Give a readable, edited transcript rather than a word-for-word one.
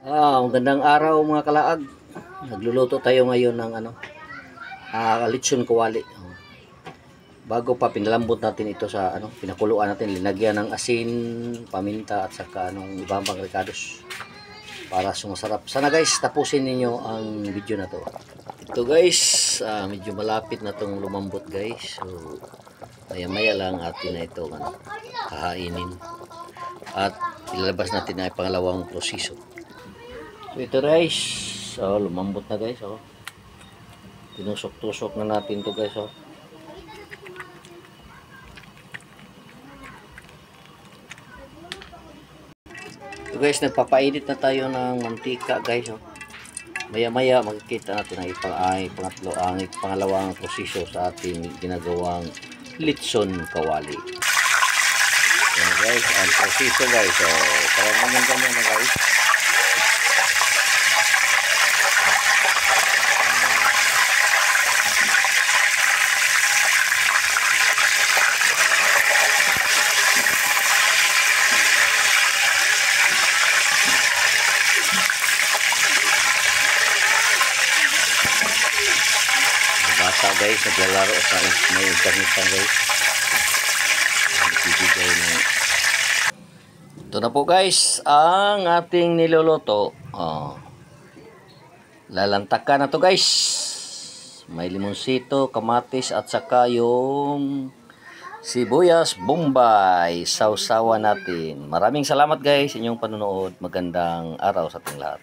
Magandang araw mga kalaag. Nagluluto tayo ngayon ng lechon kawali. Bago pa pinalambot natin ito sa pinakuluan natin, linagyan ng asin, paminta at saka ibang pang ricados para sumasarap. Sana guys, tapusin ninyo ang video na to. Ito guys, medyo malapit na tong lumambot guys. So maya-maya lang atin na ito kahainin. At ilalabas natin ay pangalawang proseso. So ito guys, lumambot na guys. Tinusok-tusok na natin to guys. So guys, nagpapainit na tayo ng mantika guys. Maya-maya makikita natin ang pangalawang proseso sa ating ginagawang lechon kawali. So guys, ang proseso guys. So parang naman ganyan na guys. Bata guys, naglalaro sa may internet guys. Ito na po guys, ang ating niluluto. Lalantakan na to guys. May limonsito, kamatis at saka yung sibuyas bombay. Sausawan natin. Maraming salamat guys sa inyong panonood. Magandang araw sa ating lahat.